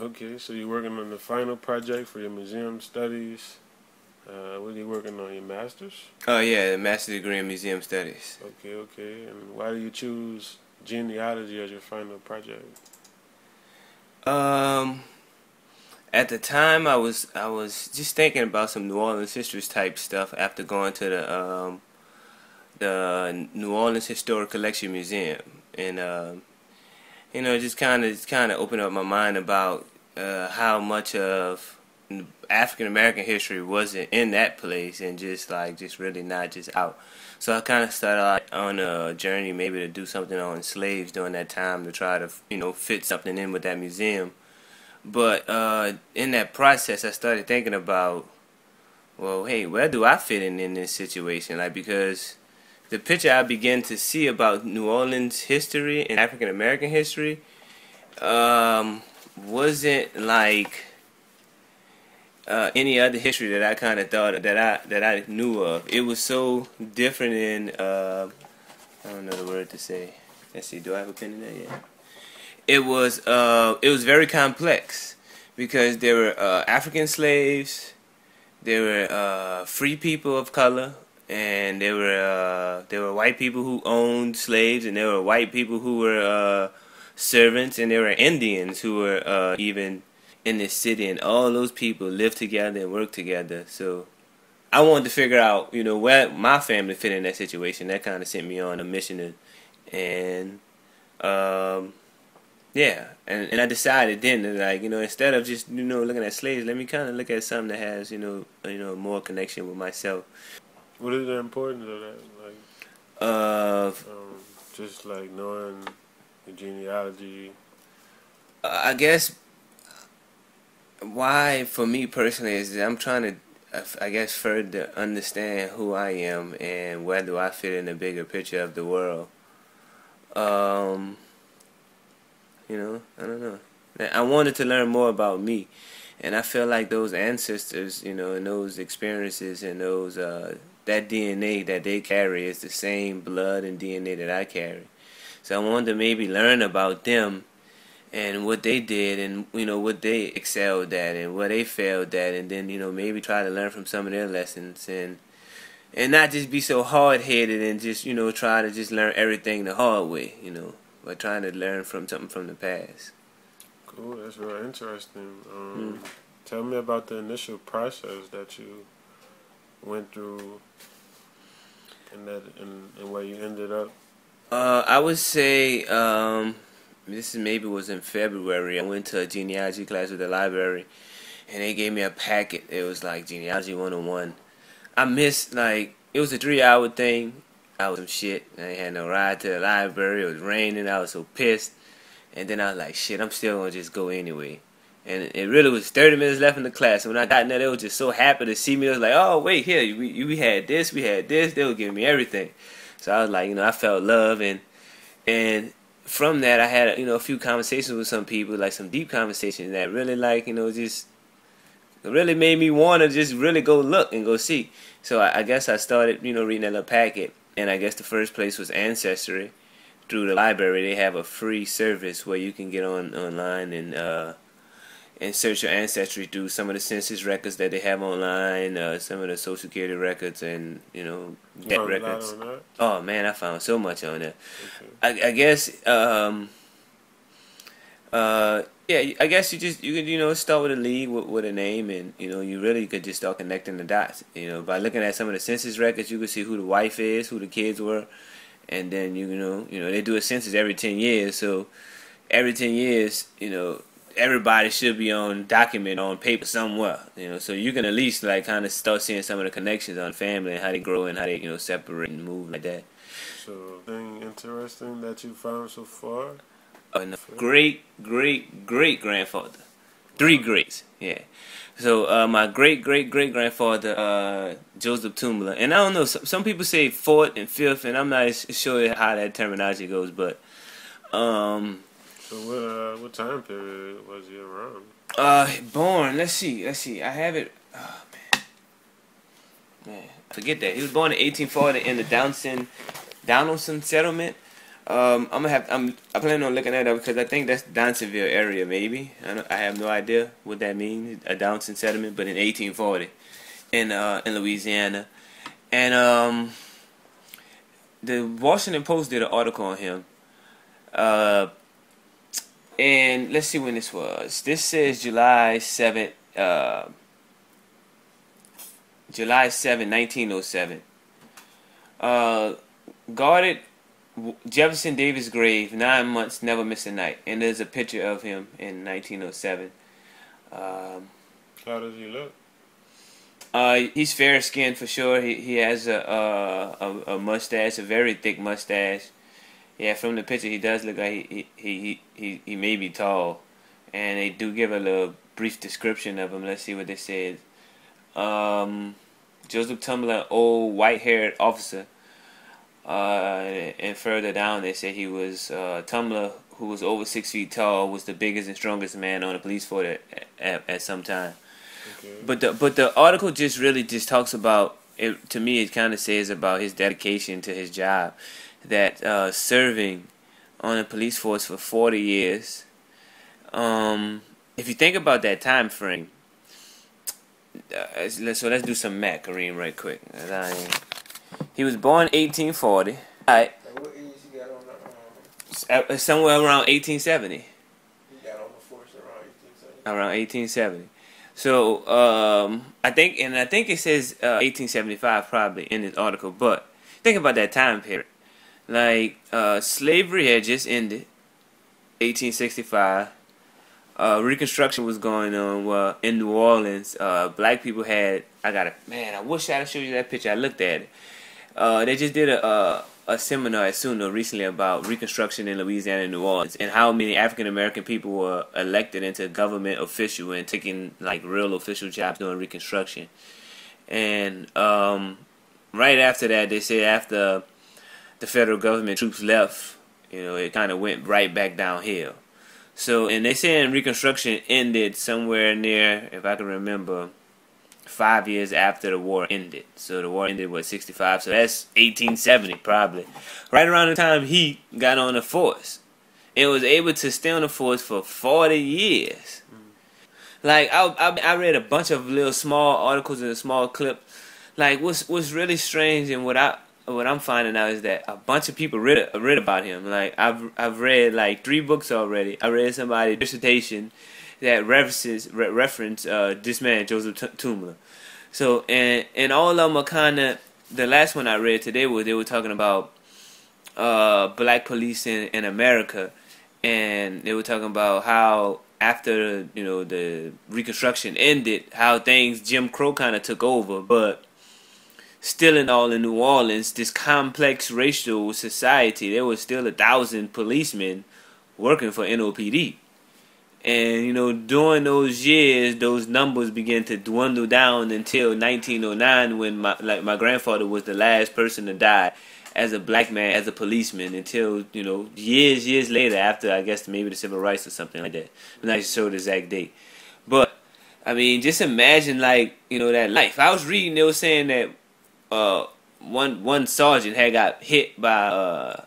Okay, so you're working on the final project for your museum studies. What are you working on? Your master's? Oh yeah, master's degree in museum studies. Okay, okay. And why do you choose genealogy as your final project? Um, at the time, I was just thinking about some New Orleans history type stuff after going to the New Orleans Historic Collection Museum, and just kind of opened up my mind about how much of African American history wasn't in that place, and just really not just out. So I kind of started out on a journey, maybe to do something on slaves during that time, to try to fit something in with that museum. But in that process, I started thinking about, well, hey, where do I fit in this situation? Like, because the picture I began to see about New Orleans history and African American history um, wasn't like any other history that I kind of thought that I knew of. It was so different in I don't know the word to say. Let's see, do I have a pen in there yet? It was very complex because there were African slaves, there were free people of color, and there were white people who owned slaves, and there were white people who were servants, and there were Indians who were even in this city, and all those people lived together and worked together. So I wanted to figure out, where my family fit in that situation. That kind of sent me on a mission, and um, yeah, and I decided then that, like, instead of just looking at slaves, let me kind of look at something that has more connection with myself. What is the importance of that? Like, Of just like knowing the genealogy. I guess why for me personally is that I'm trying to, I guess, further understand who I am and where do I fit in the bigger picture of the world. Um, I don't know. I wanted to learn more about me, and I feel like those ancestors, and those experiences and those that DNA that they carry is the same blood and DNA that I carry. So I wanted to maybe learn about them and what they did, and what they excelled at and what they failed at, and then maybe try to learn from some of their lessons, and not just be so hard headed and just try to just learn everything the hard way, but trying to learn from something from the past. Cool, that's real interesting. Mm. Tell me about the initial process that you went through, and where you ended up. I would say this maybe was in February. I went to a genealogy class with the library, and they gave me a packet. It was like Genealogy 101. I missed, like, it was a 3 hour thing. I was some shit. I ain't had no ride to the library. It was raining. I was so pissed. And then I was like, shit, I'm still gonna just go anyway. And it really was 30 minutes left in the class. And when I got in there, they were just so happy to see me. They was like, oh, wait, here, we had this, we had this. They were giving me everything. So I was like, I felt love. And from that, I had, a few conversations with some people, like some deep conversations that really, like, just it really made me want to just really go look and go see. So I guess I started, reading that little packet. And I guess the first place was Ancestry. Through the library, they have a free service where you can get online and search your ancestry through some of the census records that they have online, some of the Social Security records, and debt records. Oh man, I found so much on there. Okay. I guess yeah, I guess you could start with a lead with a name, and you really could just start connecting the dots. By looking at some of the census records, you could see who the wife is, who the kids were. And then they do a census every 10 years. So every 10 years, everybody should be on document on paper somewhere. So you can at least like kind of start seeing some of the connections on family and how they grow and how they separate and move like that. So anything interesting that you found so far? No, great grandfather, 3 greats, yeah. So my great grandfather, Joseph Tholmer, and I don't know. Some people say 4th and 5th, and I'm not sure how that terminology goes. But so what time period was he around? Born. Let's see. I have it. Oh man, forget that. He was born in 1840 in the Donaldson settlement. I plan on looking that up because I think that's Downsonville area, maybe. I have no idea what that means, a Downson settlement, but in 1840 in Louisiana. And the Washington Post did an article on him. And let's see when this was. This says July 7th, July 7, 1907. Guarded Jefferson Davis' grave, 9 months, never missed a night. And there's a picture of him in 1907. How does he look? He's fair skinned for sure. He has a mustache, a very thick mustache. Yeah, from the picture, he does look like he may be tall. And they do give a little brief description of him. Let's see what they said. Joseph Tholmer, old white-haired officer. And further down, they say he was Tholmer, who was over 6 feet tall, was the biggest and strongest man on the police force at some time. Okay. But the article just talks about it. To me, it kind of says about his dedication to his job, that serving on the police force for 40 years. If you think about that time frame, so let's do some math, Kareem, right quick. He was born 1840. Right. What age you got on the somewhere around 1870. You got on the force around 1870. Around 1870. So I think it says 1875 probably in this article. But think about that time period. Like slavery had just ended, 1865. Reconstruction was going on in New Orleans. Black people had. I wish I'd showed you that picture. I looked at it. They just did a seminar at SUNO recently about Reconstruction in Louisiana and New Orleans, and how many African American people were elected into government official and taking like real official jobs during Reconstruction. And right after that, they said after the federal government troops left, it kind of went right back downhill. So, and they say Reconstruction ended somewhere near, if I can remember, 5 years after the war ended. So the war ended, 65? So that's 1870 probably. Right around the time he got on the force. And was able to stay on the force for 40 years. Like, I read a bunch of little small articles and a small clip. Like, what's really strange and what I'm finding out is that a bunch of people read about him. Like, I've read like 3 books already. I read somebody's dissertation that reference this man, Joseph Tholmer. So, and all of them are kind of, the last one I read today they were talking about black police in America, and they were talking about how after the Reconstruction ended, how Jim Crow kind of took over, but still in New Orleans, this complex racial society, there was still 1,000 policemen working for NOPD. And, during those years, those numbers began to dwindle down until 1909 when my grandfather was the last person to die as a black man, as a policeman, until, years later after, I guess, maybe the Civil Rights or something like that. I'm not sure the exact date. But, I mean, just imagine, like, that life. I was reading, they were saying that one sergeant had got hit by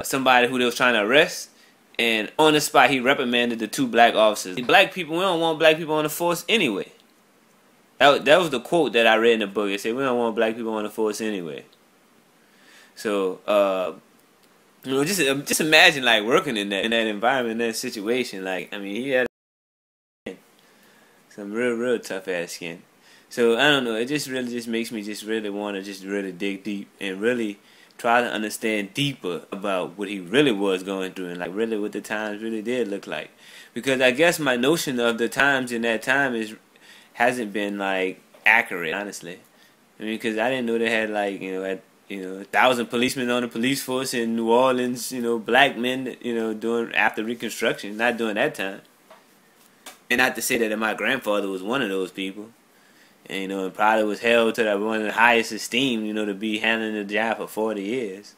somebody who they was trying to arrest. And on the spot, he reprimanded the 2 black officers. Black people, we don't want black people on the force anyway. That was the quote that I read in the book. It said, we don't want black people on the force anyway. So, just imagine like working in that environment, in that situation. Like, I mean, he had some real tough ass skin. So I don't know. It just makes me just really want to really dig deep and really try to understand deeper about what he really was going through and like really what the times really did look like. Because I guess my notion of the times in that time hasn't been like accurate, honestly. I mean, because I didn't know they had like 1,000 policemen on the police force in New Orleans. Black men. During after Reconstruction, not during that time. And not to say that my grandfather was one of those people. And, and probably was held to one of the highest esteem, to be handling the job for 40 years.